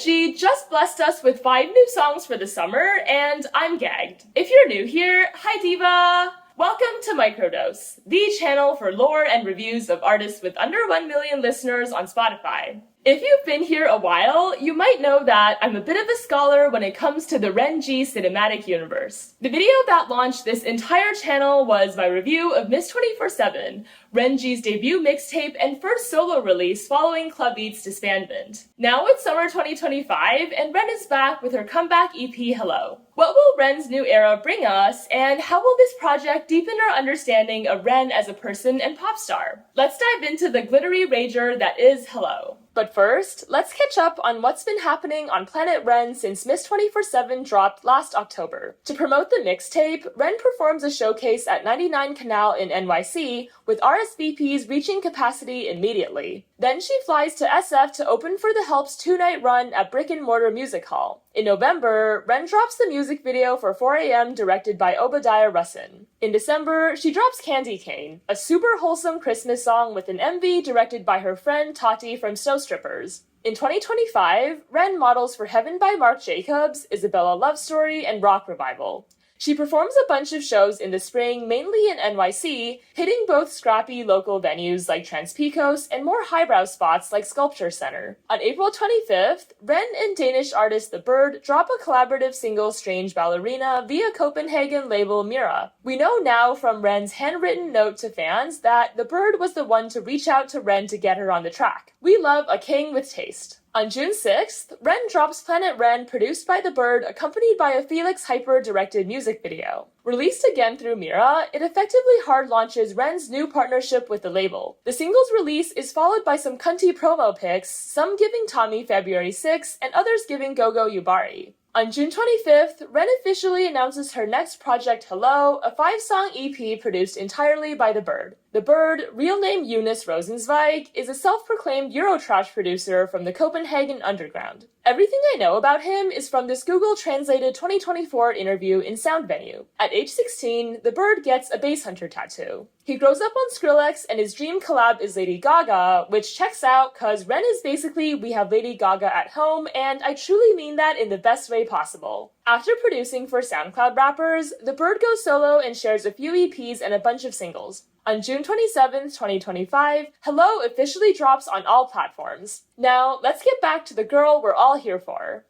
G just blessed us with 5 new songs for the summer, and I'm gagged. If you're new here, hi diva! Welcome to Microdose, the channel for lore and reviews of artists with under 1 million listeners on Spotify. If you've been here a while, you might know that I'm a bit of a scholar when it comes to the Ren G cinematic universe. The video that launched this entire channel was my review of Miss 24/7, Ren G's debut mixtape and first solo release following Club Beats disbandment. Now it's summer 2025, and Ren is back with her comeback EP Hello. What will Ren's new era bring us, and how will this project deepen our understanding of Ren as a person and pop star? Let's dive into the glittery rager that is Hello. But first, let's catch up on what's been happening on Planet Ren since Miss 24/7 dropped last October. To promote the mixtape, Ren performs a showcase at 99 Canal in NYC, with RSVPs reaching capacity immediately. Then she flies to SF to open for The Help's 2-night run at Brick and Mortar Music Hall. In November, Ren drops the music video for 4 AM directed by Obadiah Russin. In December, she drops Candy Cane, a super wholesome Christmas song with an MV directed by her friend Tati from Snow Strippers. In 2025, Ren models for Heaven by Marc Jacobs, Isabella Love Story, and Rock Revival. She performs a bunch of shows in the spring, mainly in NYC, hitting both scrappy local venues like Trans Pecos and more highbrow spots like Sculpture Center. On April 25th, Ren and Danish artist The Bird drop a collaborative single Strange Ballerina via Copenhagen label Myra. We know now from Ren's handwritten note to fans that The Bird was the one to reach out to Ren to get her on the track. We love a king with taste. On June 6th, Ren drops Planet Ren, produced by The Bird, accompanied by a Felix Hyper-directed music video. Released again through Myra, it effectively hard launches Ren's new partnership with the label. The single's release is followed by some cunty promo pics, some giving Tommy February 6th and others giving Gogo Yubari. On June 25th, Ren officially announces her next project Hello, a 5-song EP produced entirely by The Bird. The Bird, real name Eunice Rosenzweig, is a self-proclaimed Eurotrash producer from the Copenhagen underground. Everything I know about him is from this Google-translated 2024 interview in Sound Venue. At age 16, The Bird gets a bass hunter tattoo. He grows up on Skrillex, and his dream collab is Lady Gaga, which checks out cause Ren is basically we have Lady Gaga at home, and I truly mean that in the best way possible. After producing for SoundCloud rappers, The Bird goes solo and shares a few EPs and a bunch of singles. On June 27th, 2025, Hello officially drops on all platforms. Now, let's get back to the girl we're all here for.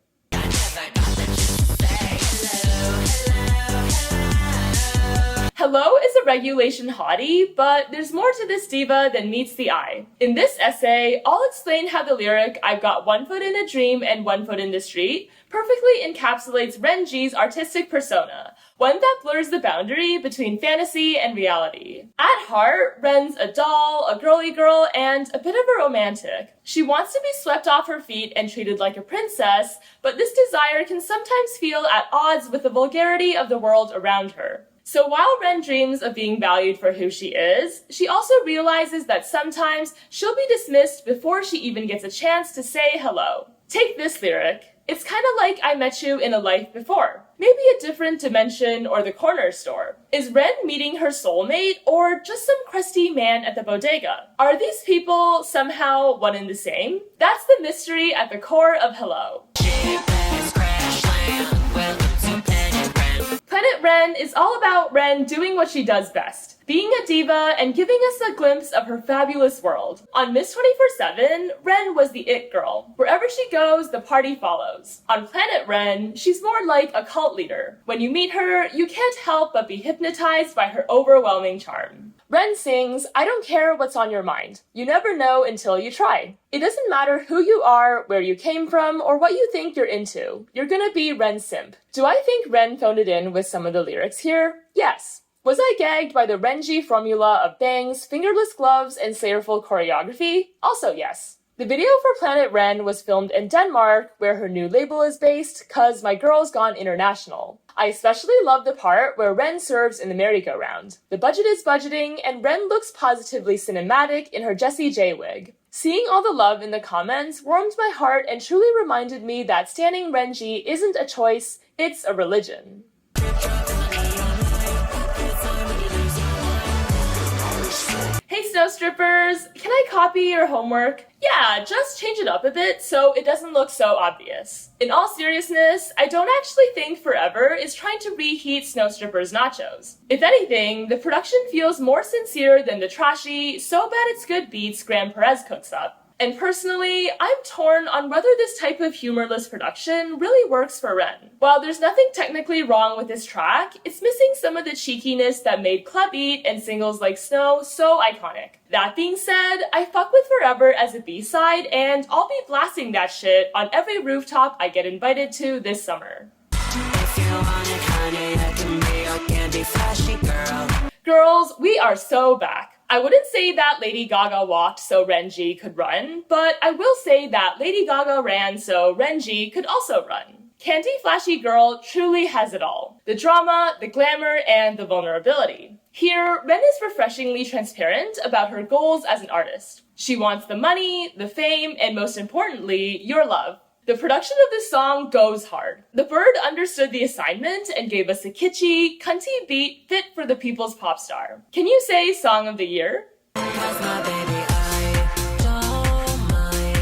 Hello is a regulation hottie, but there's more to this diva than meets the eye. In this essay, I'll explain how the lyric "I've got one foot in a dream and one foot in the street" perfectly encapsulates Ren G's artistic persona, one that blurs the boundary between fantasy and reality. At heart, Ren's a doll, a girly girl, and a bit of a romantic. She wants to be swept off her feet and treated like a princess, but this desire can sometimes feel at odds with the vulgarity of the world around her. So while Ren dreams of being valued for who she is, she also realizes that sometimes she'll be dismissed before she even gets a chance to say hello. Take this lyric. It's kind of like I met you in a life before. Maybe a different dimension or the corner store. Is Ren meeting her soulmate or just some crusty man at the bodega? Are these people somehow one and the same? That's the mystery at the core of Hello. Planet Ren is all about Ren doing what she does best, being a diva and giving us a glimpse of her fabulous world. On Miss 24/7, Ren was the it girl. Wherever she goes, the party follows. On Planet Ren, she's more like a cult leader. When you meet her, you can't help but be hypnotized by her overwhelming charm. Ren sings, "I don't care what's on your mind. You never know until you try." It doesn't matter who you are, where you came from, or what you think you're into. You're gonna be Ren's simp. Do I think Ren phoned it in with some of the lyrics here? Yes. Was I gagged by the Ren G formula of bangs, fingerless gloves, and slayerful choreography? Also yes. The video for Planet Ren was filmed in Denmark, where her new label is based, cause my girl's gone international. I especially love the part where Ren serves in the merry-go-round. The budget is budgeting, and Ren looks positively cinematic in her Jessie J wig. Seeing all the love in the comments warmed my heart and truly reminded me that standing Ren G isn't a choice, it's a religion. Hey snow strippers, can I copy your homework? Yeah, just change it up a bit so it doesn't look so obvious. In all seriousness, I don't actually think Forever is trying to reheat Snow Strippers' nachos. If anything, the production feels more sincere than the trashy, so bad it's good beats Gran Perez cooks up. And personally, I'm torn on whether this type of humorless production really works for Ren. While there's nothing technically wrong with this track, it's missing some of the cheekiness that made Club Beat and singles like Snow so iconic. That being said, I fuck with Forever as a B-side, and I'll be blasting that shit on every rooftop I get invited to this summer. If you want it, honey, I can be your candy flashy girl. Girls, we are so back. I wouldn't say that Lady Gaga walked so Ren G could run, but I will say that Lady Gaga ran so Ren G could also run. Candy Flashy Girl truly has it all. The drama, the glamour, and the vulnerability. Here, Ren is refreshingly transparent about her goals as an artist. She wants the money, the fame, and most importantly, your love. The production of this song goes hard. The Bird understood the assignment and gave us a kitschy, cunty beat fit for the people's pop star. Can you say Song of the Year? Cause my baby, I don't mind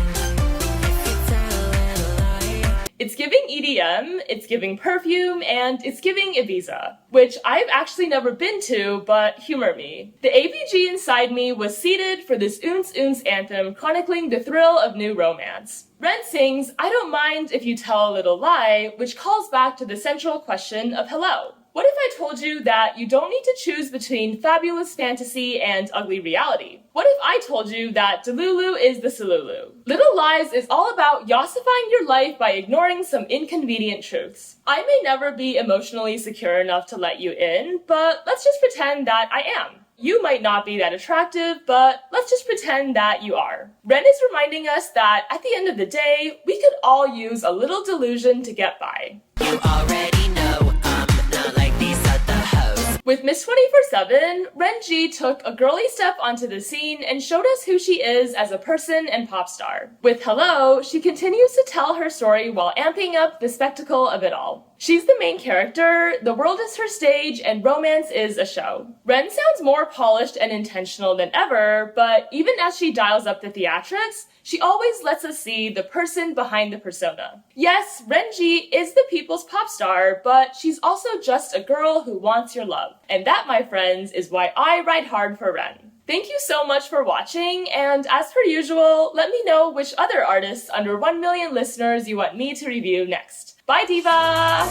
if you tell a little lie. It's giving EDM, it's giving perfume, and it's giving Ibiza, which I've actually never been to, but humor me. The ABG inside me was seated for this Oons Oons anthem chronicling the thrill of new romance. Ren sings, I don't mind if you tell a little lie, which calls back to the central question of hello. What if I told you that you don't need to choose between fabulous fantasy and ugly reality? What if I told you that Delulu is the Salulu? Little Lies is all about yossifying your life by ignoring some inconvenient truths. I may never be emotionally secure enough to let you in, but let's just pretend that I am. You might not be that attractive, but let's just pretend that you are. Ren is reminding us that at the end of the day, we could all use a little delusion to get by. You already know I'm not like these other hoes. With Miss 24/7, Ren G took a girly step onto the scene and showed us who she is as a person and pop star. With Hello, she continues to tell her story while amping up the spectacle of it all. She's the main character, the world is her stage, and romance is a show. Ren sounds more polished and intentional than ever, but even as she dials up the theatrics, she always lets us see the person behind the persona. Yes, Ren G is the people's pop star, but she's also just a girl who wants your love. And that, my friends, is why I ride hard for Ren. Thank you so much for watching, and as per usual, let me know which other artists under 1 million listeners you want me to review next. Bye, Diva!